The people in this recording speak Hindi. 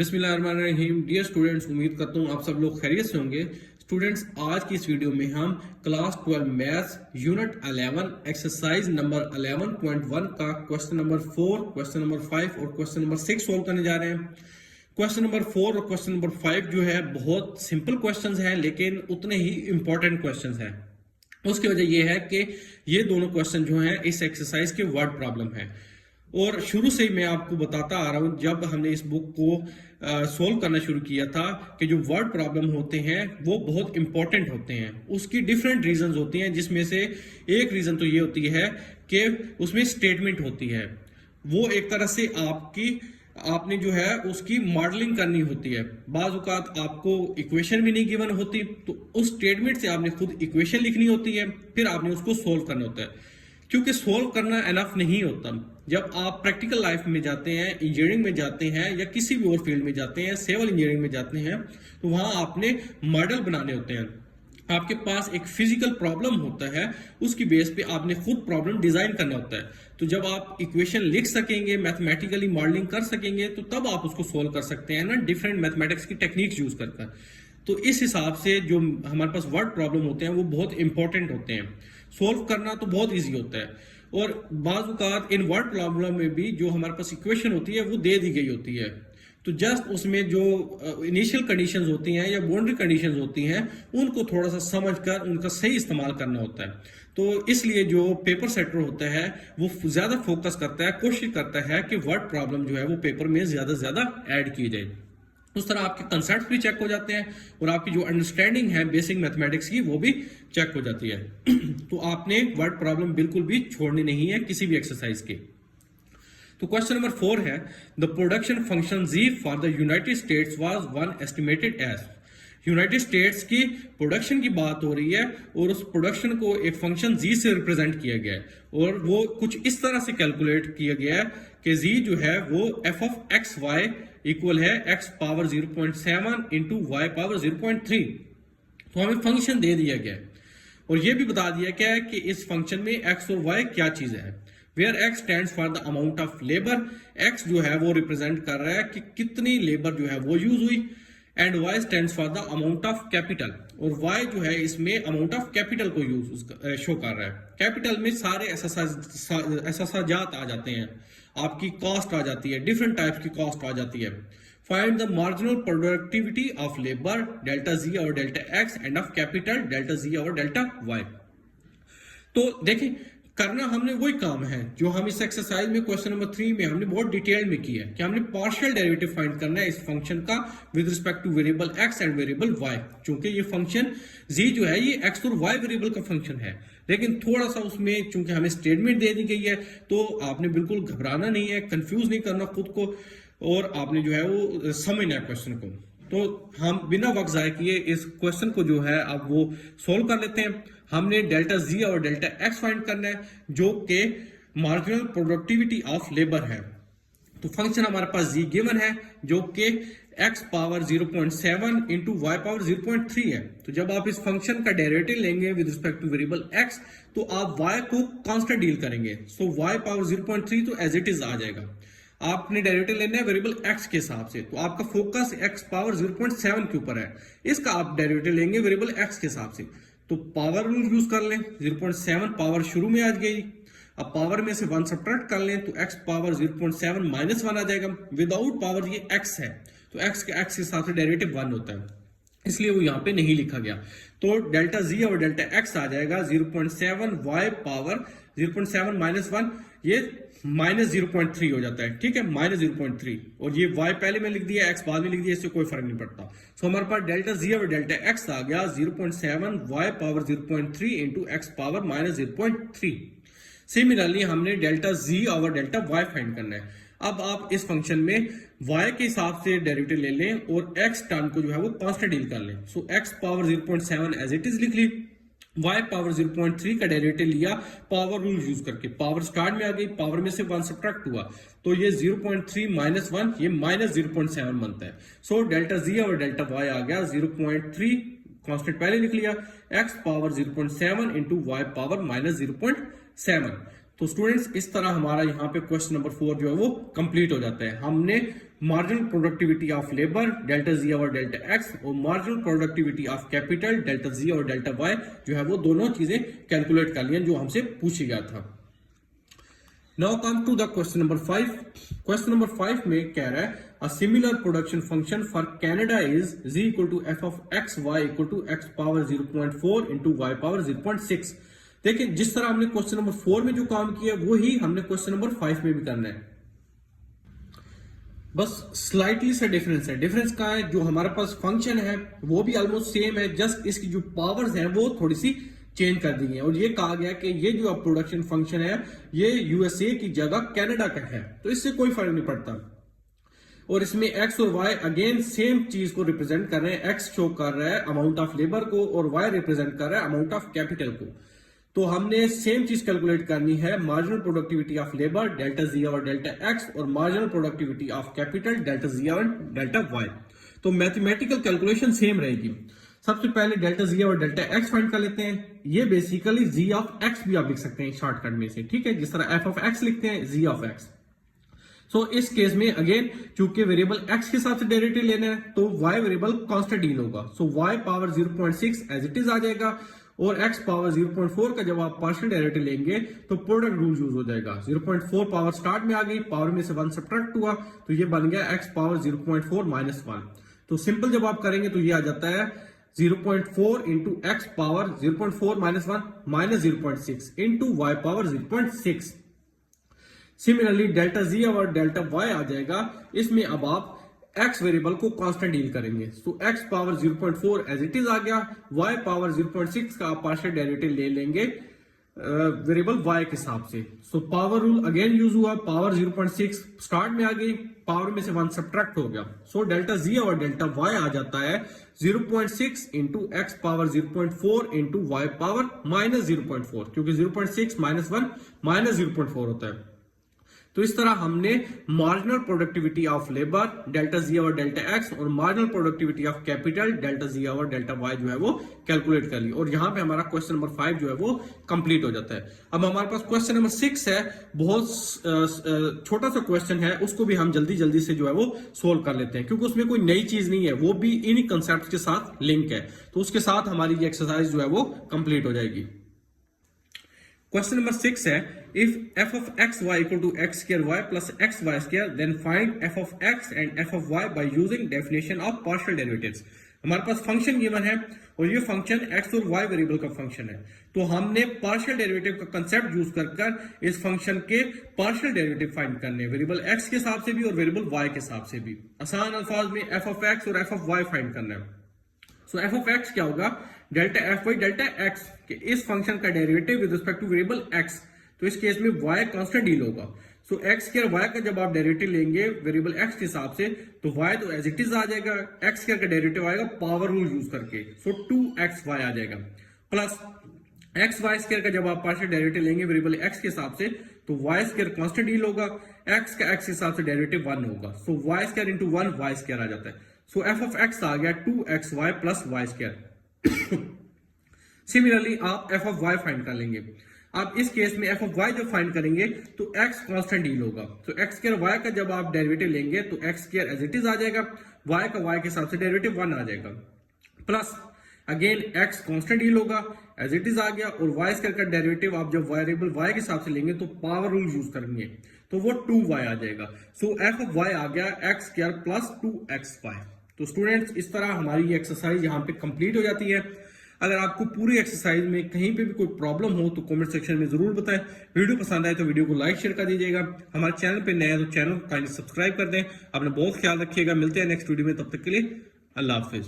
बिस्मिल्लाहिर्रहमानिर्रहीम। डियर स्टूडेंट्स, उम्मीद करता हूँ आप सब लोग खैरियत से होंगे। स्टूडेंट्स, आज की इस वीडियो में हम class 12 maths unit 11 exercise number 11.1 का क्वेश्चन नंबर 4, क्वेश्चन नंबर 5 और क्वेश्चन नंबर 6 सोल्व करने जा रहे हैं। क्वेश्चन नंबर 4 और क्वेश्चन नंबर 5 जो है बहुत सिंपल क्वेश्चंस हैं, लेकिन उतने ही इंपॉर्टेंट क्वेश्चंस हैं। उसकी वजह यह है कि ये दोनों क्वेश्चन जो हैं इस एक्सरसाइज के वर्ड प्रॉब्लम है। और शुरू से ही मैं आपको बताता आ रहा हूं, जब हमने इस बुक को सोल्व करना शुरू किया था, कि जो वर्ड प्रॉब्लम होते हैं वो बहुत इंपॉर्टेंट होते हैं। उसकी डिफरेंट रीजंस होती हैं, जिसमें से एक रीजन तो ये होती है कि उसमें स्टेटमेंट होती है। वो एक तरह से आपने जो है उसकी मॉडलिंग करनी होती है। बाज़ औक़ात आपको इक्वेशन भी नहीं गिवन होती, तो उस स्टेटमेंट से आपने खुद इक्वेशन लिखनी होती है, फिर आपने उसको सोल्व करना होता है। क्योंकि सोल्व करना एनफ नहीं होता। जब आप प्रैक्टिकल लाइफ में जाते हैं, इंजीनियरिंग में जाते हैं या किसी भी और फील्ड में जाते हैं, सिविल इंजीनियरिंग में जाते हैं, तो वहां आपने मॉडल बनाने होते हैं। आपके पास एक फिजिकल प्रॉब्लम होता है, उसकी बेस पे आपने खुद प्रॉब्लम डिजाइन करना होता है। तो जब आप इक्वेशन लिख सकेंगे, मैथमेटिकली मॉडलिंग कर सकेंगे, तो तब आप उसको सोल्व कर सकते हैं ना, डिफरेंट मैथमेटिक्स की टेक्निक्स यूज कर। तो इस हिसाब से जो हमारे पास वर्ड प्रॉब्लम होते हैं वो बहुत इंपॉर्टेंट होते हैं। सोल्व करना तो बहुत इजी होता है, और बाज़ औक़ात इन वर्ड प्रॉब्लम में भी जो हमारे पास इक्वेशन होती है वो दे दी गई होती है। तो जस्ट उसमें जो इनिशियल कंडीशंस होती हैं या बाउंड्री कंडीशंस होती हैं, उनको थोड़ा सा समझकर उनका सही इस्तेमाल करना होता है। तो इसलिए जो पेपर सेटर होता है वो ज्यादा फोकस करता है, कोशिश करता है कि वर्ड प्रॉब्लम जो है वो पेपर में ज्यादा से ज्यादा ऐड की जाए। उस तरह आपके कंसेप्ट भी चेक हो जाते हैं और आपकी जो अंडरस्टैंडिंग है बेसिक मैथमेटिक्स की वो भी चेक हो जाती है। तो आपने वर्ड प्रॉब्लम बिल्कुल भी छोड़नी नहीं है किसी भी एक्सरसाइज के। तो क्वेश्चन नंबर 4 है, the production function G for the United States was one estimated as. United States की प्रोडक्शन की बात हो रही है और उस प्रोडक्शन को एक फंक्शन जी से रिप्रेजेंट किया गया है, और वो कुछ इस तरह से कैलकुलेट किया गया है कि जी जो है वो F of X Y equal है X power 0.7 into Y power 0.3। तो हमें फंक्शन दे दिया गया है और ये भी बता दिया गया है कि इस फंक्शन में एक्स और वाई क्या चीज है। Where X stands for the amount of labour, X जो है वो रिप्रेजेंट कर रहा है कि कितनी लेबर जो है वो यूज हुई, and Y stands for the amount of capital, और वाई जो है इसमें अमाउंट ऑफ कैपिटल को यूज शो कर रहा है। कैपिटल में सारे एहसासाजात आ जाते हैं, आपकी कॉस्ट आ जाती है, डिफरेंट टाइप्स की कॉस्ट आ जाती है। Find the marginal productivity of labour delta G और delta X and of capital delta G और डेल्टा वाई। तो देखें, करना हमने वही काम है जो हम इस एक्सरसाइज में क्वेश्चन नंबर 3 में हमने बहुत डिटेल में किया है, कि हमने पार्शियल डेरिवेटिव फाइंड करना है इस फंक्शन का with respect to variable X and variable Y. चूंकि ये फंक्शन जी जो है ये एक्स और वाई वेरिएबल का फंक्शन है, लेकिन थोड़ा सा उसमें चूंकि हमें स्टेटमेंट दे दी गई है, तो आपने बिल्कुल घबराना नहीं है, कंफ्यूज नहीं करना खुद को, और आपने जो है वो समझना है क्वेश्चन को। तो हम बिना वक्त जाए किए इस क्वेश्चन को जो है अब वो सोल्व कर लेते हैं। हमने डेल्टा जी और डेल्टा एक्स फाइंड करना है, जो कि मार्जिनल प्रोडक्टिविटी ऑफ लेबर है। तो फंक्शन हमारे पास जी गिवन है, जो कि X power 0.7 into Y power 0.3 है। तो जब आप इस फंक्शन का डेरिवेटिव लेंगे with respect to variable x, तो आप वाई को कांस्टेंट डील करेंगे। सो वाई पावर 0.3 तो एज इट इज आ जाएगा। आपने डेरिवेटिव लेना है वेरिएबल एक्स के हिसाब से, तो आपका फोकस एक्स पावर 0.7 के ऊपर है, इसका आप डेरिवेटिव लेंगे वेरिएबल एक्स के हिसाब से। तो पावर रूल यूज कर लें, 0.7 पावर शुरू में आ गई, अब पावर में से 1 सब्ट्रैक्ट कर लें तो एक्स पावर 0.7 माइनस 1 आ जाएगा। विदाउट पावर ये एक्स है, तो एक्स के हिसाब से डेरिवेटिव 1 होता है, इसलिए वो यहाँ पे नहीं लिखा गया। तो डेल्टा जी और डेल्टा एक्स आ जाएगा 0.7 वाई पावर 0.7 माइनस 1, ये माइनस 0.3 हो जाता है। ठीक है, माइनस 0.3, और ये y पहले में लिख दिया, x बाद में लिख दिया, इससे कोई फर्क नहीं पड़ता। सो हमारे पास डेल्टा z और डेल्टा x आ गया 0.7 y power 0.3 into X power minus 0.3। Similarly हमने डेल्टा z और डेल्टा y फाइंड करना है। अब आप इस फंक्शन में y के हिसाब से डेरिवेटिव ले लें और x टर्म को जो है वो कांस्टेंट डील कर लें। So x power 0.7 as it is लिख ली, y पावर 0.3 का डेरिवेटिव लिया पावर रूल यूज करके, पावर स्टार्ट में आ गई, पावर में से 1 सब्ट्रैक्ट हुआ, तो ये 0.3 माइनस 1 ये माइनस 0.7 बनता है। सो डेल्टा जी और डेल्टा y आ गया 0.3, कांस्टेंट पहले लिख लिया, x power 0.7 into Y power minus 0.7। तो स्टूडेंट्स, इस तरह हमारा यहाँ पे क्वेश्चन नंबर 4 जो है वो कंप्लीट हो जाता है। हमने marginal productivity of labour delta G और डेल्टा एक्स और marginal productivity of capital delta G और डेल्टा वाई जो है वो दोनों चीजें कैलकुलेट कर ली जो हमसे पूछी गया था। Now come to the question number 5. Question number 5 में कह रहा है a similar production function for Canada is z equal to f of x y equal to x power 0.4 into y power 0.6। देखिए जिस तरह हमने क्वेश्चन नंबर 4 में जो काम किया वो ही हमने क्वेश्चन नंबर 5 में भी करना है, बस स्लाइटली सा डिफरेंस है। डिफरेंस कहाँ है, जो हमारे पास फंक्शन है वो भी ऑलमोस्ट सेम है, जस्ट इसकी जो पावर्स हैं वो थोड़ी सी चेंज कर दी है और ये कहा गया कि ये जो अब प्रोडक्शन फंक्शन है ये यूएसए की जगह कनाडा का है, तो इससे कोई फर्क नहीं पड़ता। और इसमें एक्स और वाई अगेन सेम चीज को रिप्रेजेंट कर रहे हैं। एक्स शो कर रहा है अमाउंट ऑफ लेबर को और वाई रिप्रेजेंट कर रहा है अमाउंट ऑफ कैपिटल को। तो हमने सेम चीज कैलकुलेट करनी है, marginal productivity of labour delta G और डेल्टा एक्स और marginal productivity of capital delta G और डेल्टा वाई। तो मैथमेटिकल कैलकुलेशन सेम रहेगी। सबसे पहले डेल्टा जी और डेल्टा एक्स फाइंड कर लेते हैं। ये बेसिकली जी ऑफ एक्स भी आप लिख सकते हैं शॉर्टकट में से, ठीक है, जिस तरह एफ ऑफ एक्स लिखते हैं जी ऑफ एक्स। सो इस केस में अगेन चूंकि वेरिएबल एक्स के हिसाब से डेरिवेटिव लेना है तो वाई वेरिएबल कांस्टेंट डील होगा। So Y power 0.6 as it is आ जाएगा और एक्स पावर 0.4 का जब आप पार्शियल डेरिवेटिव लेंगे तो प्रोडक्ट रूल यूज हो जाएगा। 0.4 पावर स्टार्ट में आ गई, पावर में से 1 सब्ट्रैक्ट हुआ तो ये बन गया एक्स पावर 0.4 माइनस 1। तो सिंपल जब आप करेंगे तो ये आ जाता है 0.4 into X power 0.4 minus 1 minus 0.6 into Y power 0.6। Similarly delta G और डेल्टा वाई आ जाएगा। इसमें अब आप एक्स वेरिएबल को कांस्टेंट डील करेंगे। So X power 0.4 as it is आ गया, वाई पावर 0.6 का आप पार्शियल डेरिवेटिव ले लेंगे वेरिएबल वाई के हिसाब से। So power rule again use हुआ, पावर 0.6 स्टार्ट में आ गई, पावर में से 1 सब्ट्रैक्ट हो गया। सो डेल्टा जी और डेल्टा वाई आ जाता है 0.6 into X power 0.4 into Y power minus 0.4, क्योंकि 0.6 माइनस 1 माइनस 0.4 होता है। तो इस तरह हमने marginal productivity of labour delta G और डेल्टा एक्स और marginal productivity of capital delta G और डेल्टा वाई जो है वो कैलकुलेट कर ली और यहां पे हमारा क्वेश्चन नंबर 5 जो है वो कंप्लीट हो जाता है। अब हमारे पास क्वेश्चन नंबर 6 है, बहुत छोटा सा क्वेश्चन है, उसको भी हम जल्दी जल्दी से जो है वो सोल्व कर लेते हैं क्योंकि उसमें कोई नई चीज नहीं है, वो भी इन्हीं कंसेप्ट के साथ लिंक है। तो उसके साथ हमारी ये एक्सरसाइज जो है वो कंप्लीट हो जाएगी। क्वेश्चन नंबर 6 है, if f of x y equal to x square y plus x y square then find f of x and f of y by using definition of partial derivatives। हमारे पास फंक्शन गिवन है और ये फंक्शन x और y वेरिएबल का फंक्शन है, तो हमने पार्शियल डेरिवेटिव का कंसेप्ट यूज कर इस फंक्शन के पार्शियल डेरिवेटिव फाइंड करने, वेरिएबल x के हिसाब से भी और वेरिएबल y के हिसाब से भी। आसान अल्फाज में f of x और f of y फाइंड करना है। सो एफ ऑफ एक्स क्या होगा, delta F by delta x के इस फंक्शन का derivative with respect to variable x. तो इस केस में y कांस्टेंट डील होगा। सो एक्स स्क्वायर वाई का जब आप डेरिवेटिव लेंगे वेरिएबल एक्स के हिसाब से तो y तो एज इट इज आ जाएगा, एक्स स्क्वायर का डेरिवेटिव आएगा पावर रूल यूज करके, सो 2xy आ जाएगा प्लस एक्स वाई स्क्वायर का जब आप पार्शियल डेरिवेटिव लेंगे वेरिएबल एक्स के हिसाब से तो वाई स्क्वायर कांस्टेंट डील होगा, एक्स का एक्स के हिसाब से डेरिवेटिव 1 होगा। So Y square into 1 Y square आ जाता है। सो एफ ऑफ एक्स आ गया 2xy plus Y square. Similarly आप एफ ऑफ वाई फाइंड कर लेंगे। आप इस केस में एफ ऑफ वाई जब फाइंड करेंगे तो एक्स कांस्टेंट डील होगा। तो एक्स स्क्वायर वाई का जब आप डेरिवेटिव लेंगे तो X square as it is आ जाएगा, वाई का वाई के हिसाब से डेरिवेटिव 1 आ जाएगा plus again x constant deal होगा एज इट इज आ गया और वाई स्क्वायर का डेरिवेटिव आप जब वेरिएबल वाई के हिसाब से लेंगे तो पावर रूल यूज करेंगे तो वो 2y आ जाएगा। सो एफ ऑफ वाई आ गया एक्स स्क्वायर प्लस 2xy। तो स्टूडेंट्स इस तरह हमारी ये एक्सरसाइज यहाँ पे कंप्लीट हो जाती है। अगर आपको पूरी एक्सरसाइज में कहीं पे भी कोई प्रॉब्लम हो तो कमेंट सेक्शन में जरूर बताएं। वीडियो पसंद आए तो वीडियो को लाइक शेयर कर दीजिएगा। हमारे चैनल पे नए हैं तो चैनल को काइंडली सब्सक्राइब कर दें। अपना बहुत ख्याल रखिएगा, मिलते हैं नेक्स्ट वीडियो में, तब तक के लिए अल्लाह हाफिज।